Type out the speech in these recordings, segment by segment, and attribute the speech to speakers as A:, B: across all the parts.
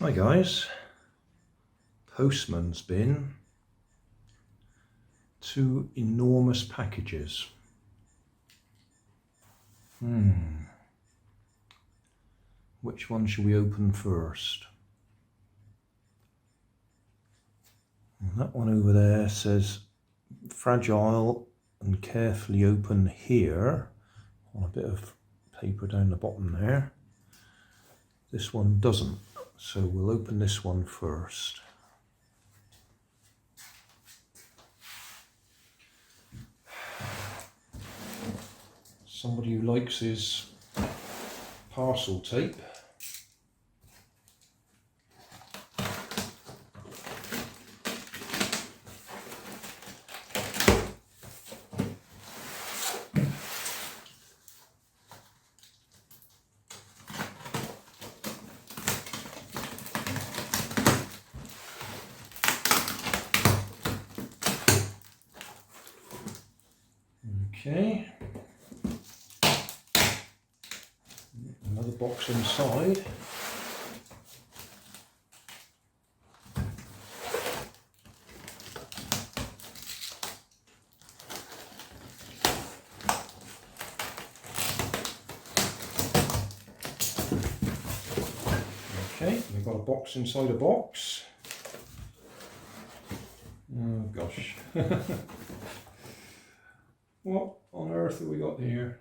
A: Hi guys, postman's bin, 2 enormous packages. Which one shall we open first? And that one over there says fragile and carefully open here, on a bit of paper down the bottom there. This one doesn't, so we'll open this one first. Somebody who likes his parcel tape. Okay. Another box inside. Okay, we've got a box inside a box. Oh gosh. What on earth have we got here?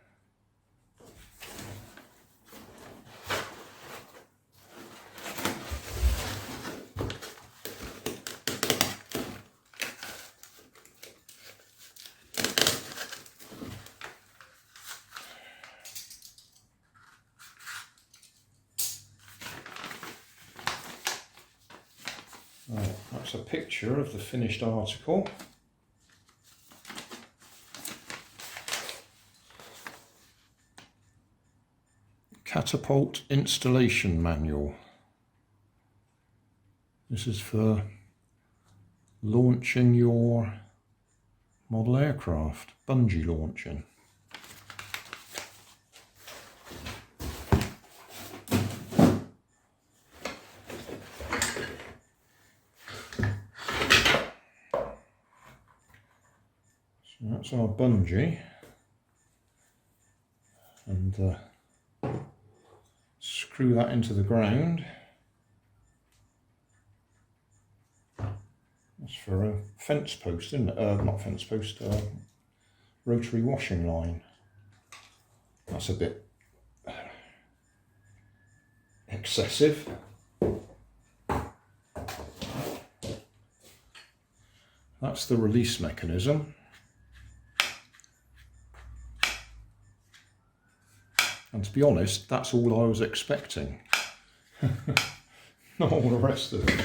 A: Right, that's a picture of the finished article. Catapult installation manual. This is for launching your model aircraft, bungee launching. So that's our bungee, and screw that into the ground. That's for a fence post, isn't it? Not fence post, rotary washing line. That's a bit excessive. That's the release mechanism. And to be honest, that's all I was expecting. Not all the rest of it.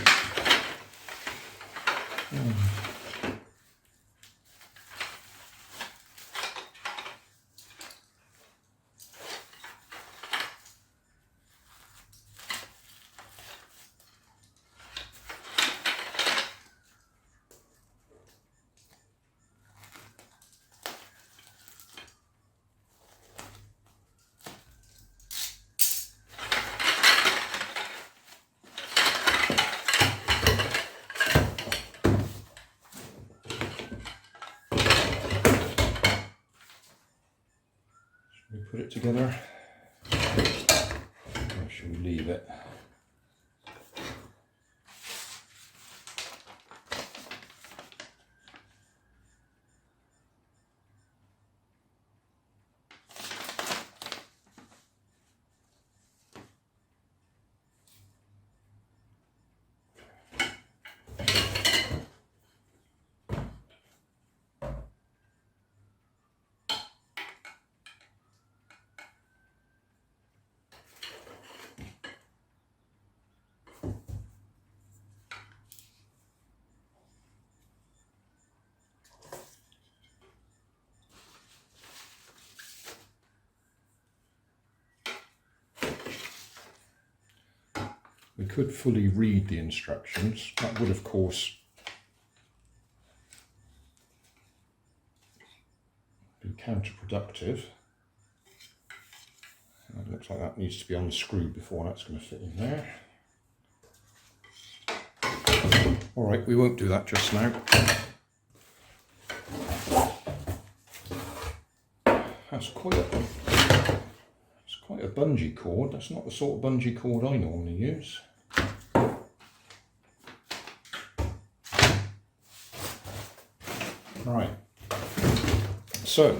A: We put it together, or should we leave it? We could fully read the instructions. That would, of course, be counterproductive. It looks like that needs to be unscrewed before that's going to fit in there. All right, we won't do that just now. That's quite a bungee cord. That's not the sort of bungee cord I normally use. Right, so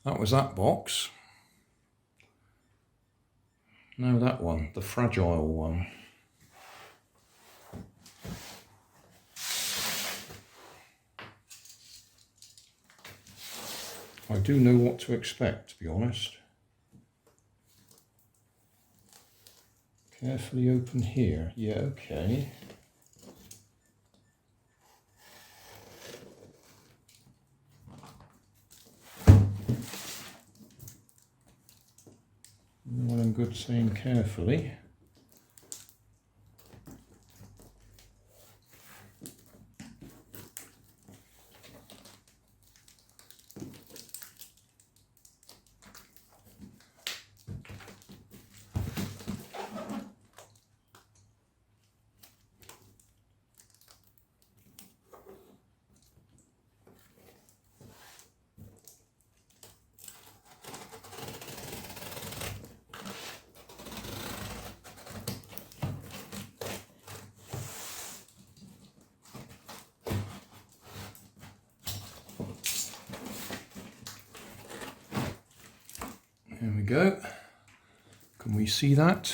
A: that was that box. Now that one, the fragile one. I do know what to expect, to be honest. Carefully open here. Yeah, okay. Well and good saying carefully. There we go. Can we see that?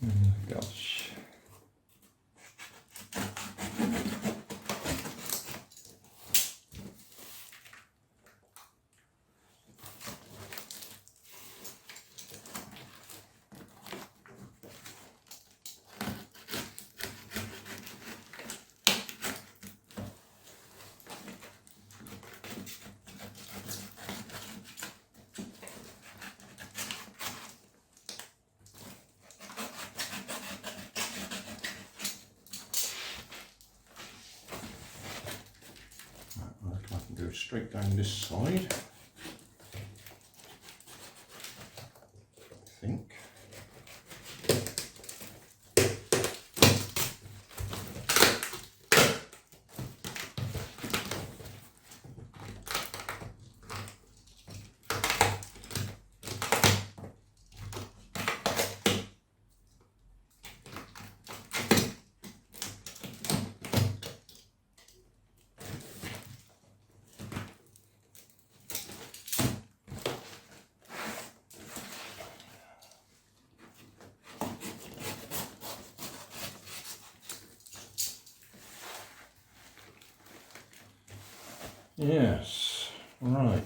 A: Oh gosh. Go straight down this side, I think. Yes, right.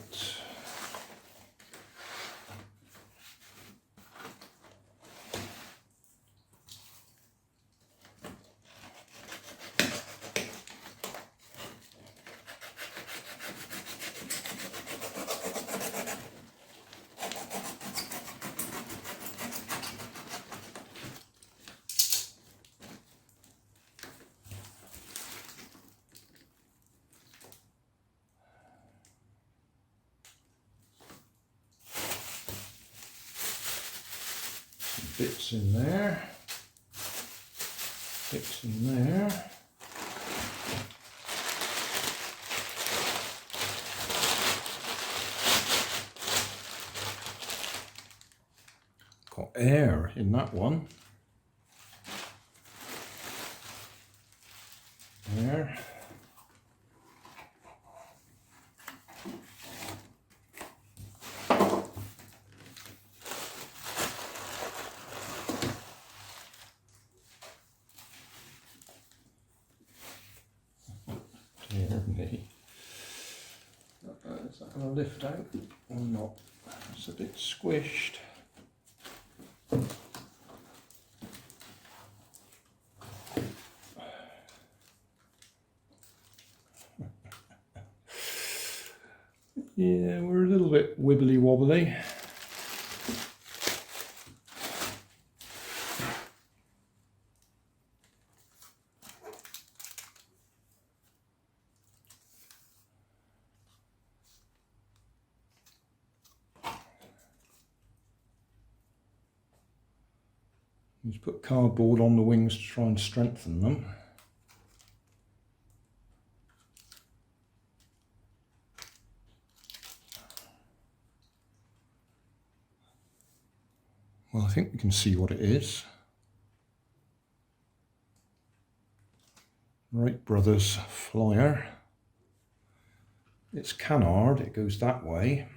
A: Bits in there, bits in there. Got air in that one. There. Dear me. Is that going to lift out or not? It's a bit squished. Yeah, we're a little bit wibbly wobbly. He's put cardboard on the wings to try and strengthen them. Well, I think we can see what it is. Wright Brothers Flyer. It's canard, it goes that way.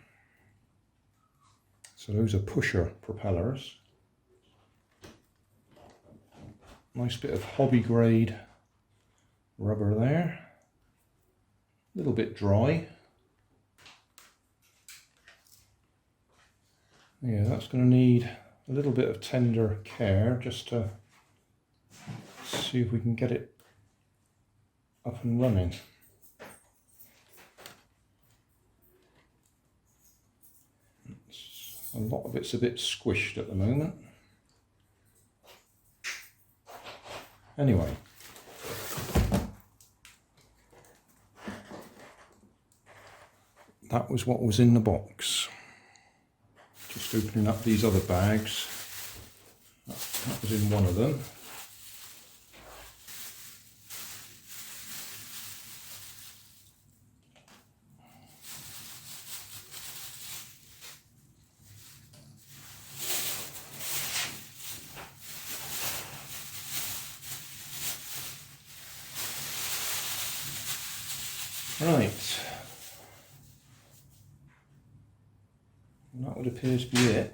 A: So those are pusher propellers. Nice bit of hobby grade rubber there. A little bit dry. Yeah, that's going to need a little bit of tender care just to see if we can get it up and running. A lot of it's a bit squished at the moment. Anyway, that was what was in the box. Just opening up these other bags. That was in one of them. Right, and that would appear to be it.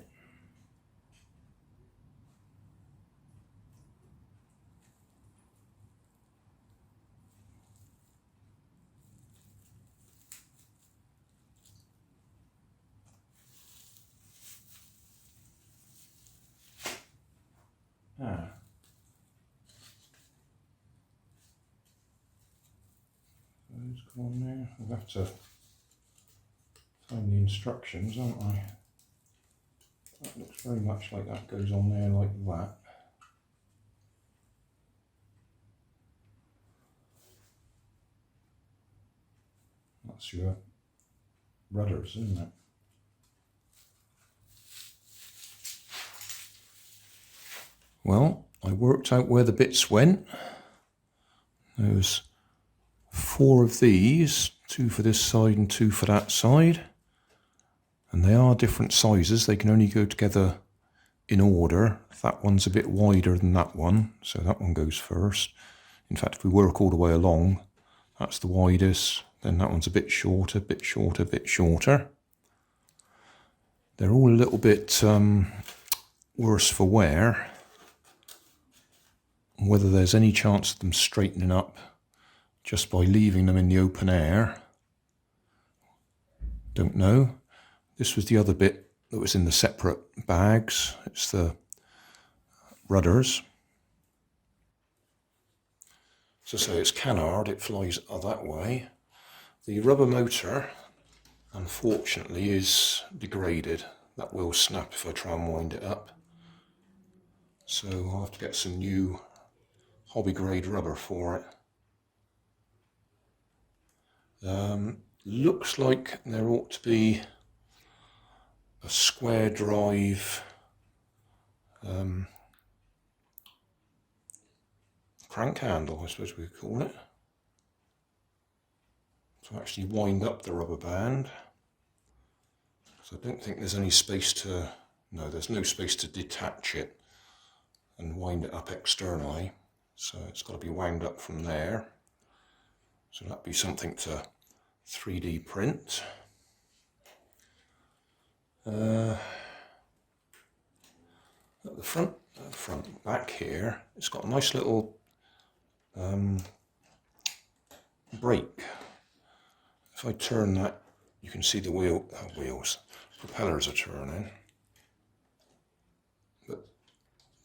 A: Those go on there. I'll have to find the instructions, aren't I? That looks very much like that goes on there like that. That's your rudders, isn't it? Well, I worked out where the bits went. There's 4 of these, 2 for this side and 2 for that side. And they are different sizes, they can only go together in order. That one's a bit wider than that one, so that one goes first. In fact, if we work all the way along, that's the widest, then that one's a bit shorter, bit shorter, bit shorter. They're all a little bit worse for wear. Whether there's any chance of them straightening up just by leaving them in the open air, don't know. This was the other bit that was in the separate bags. It's the rudders. So say it's canard, it flies that way. The rubber motor, unfortunately, is degraded. That will snap if I try and wind it up. So I'll have to get some new hobby grade rubber for it. Looks like there ought to be a square drive crank handle, I suppose we could call it, to actually wind up the rubber band. So I don't think there's any space to, no, there's no space to detach it and wind it up externally. So it's got to be wound up from there. So that'd be something to 3D print. At the front back here, it's got a nice little brake. If I turn that, you can see the propellers are turning. But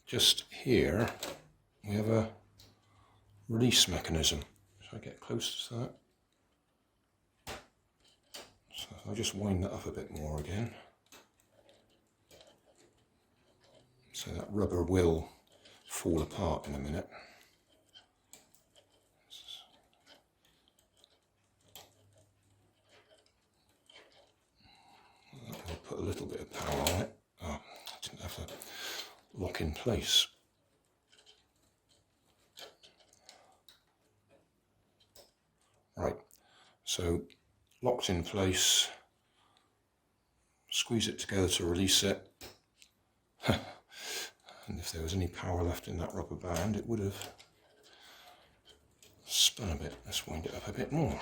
A: just here, we have a release mechanism. Should I get close to that? So if I just wind that up a bit more again. So that rubber will fall apart in a minute. I'll put a little bit of power on it. Oh, I didn't have a lock in place. So locked in place, squeeze it together to release it. And if there was any power left in that rubber band, it would have spun a bit. Let's wind it up a bit more.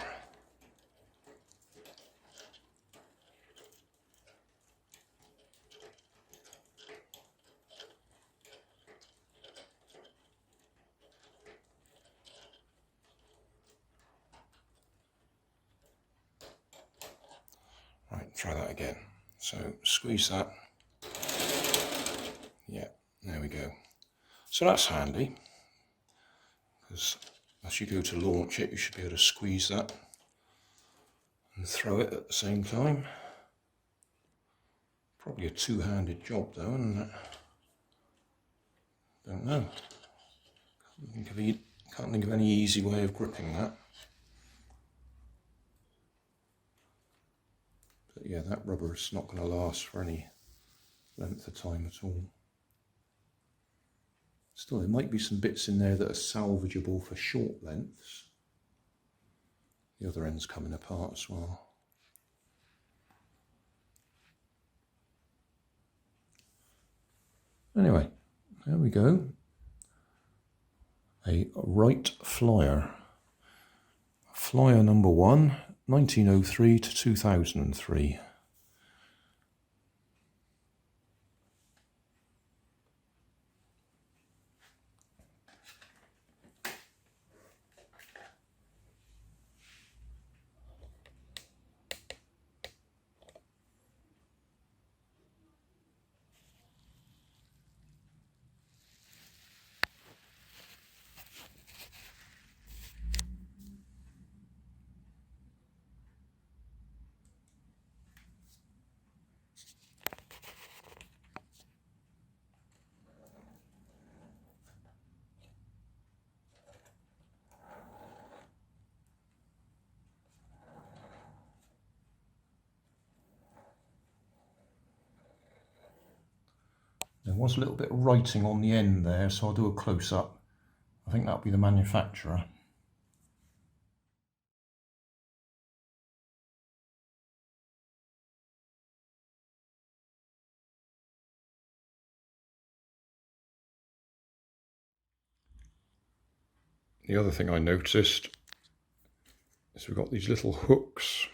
A: Right, try that again. So squeeze that. Yeah, there we go. So that's handy, because as you go to launch it, you should be able to squeeze that and throw it at the same time. Probably a two-handed job though, isn't it? Don't know. Can't think of any easy way of gripping that. But yeah, that rubber is not going to last for any length of time at all. Still, there might be some bits in there that are salvageable for short lengths. The other end's coming apart as well. Anyway, there we go. A Wright Flyer. Flyer number 1, 1903 to 2003. There was a little bit of writing on the end there, so I'll do a close-up. I think that'll be the manufacturer. The other thing I noticed is we've got these little hooks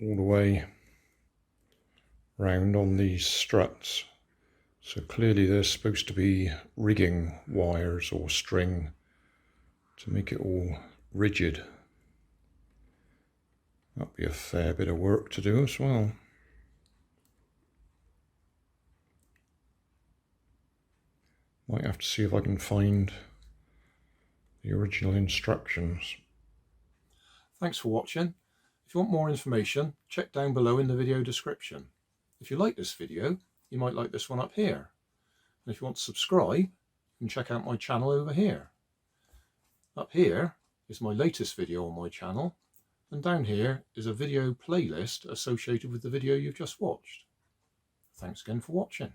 A: all the way round on these struts. So clearly there's supposed to be rigging wires or string to make it all rigid. That'll be a fair bit of work to do as well. Might have to see if I can find the original instructions. Thanks for watching. If you want more information, check down below in the video description. If you like this video, you might like this one up here. And if you want to subscribe, you can check out my channel over here. Up here is my latest video on my channel, and down here is a video playlist associated with the video you've just watched. Thanks again for watching.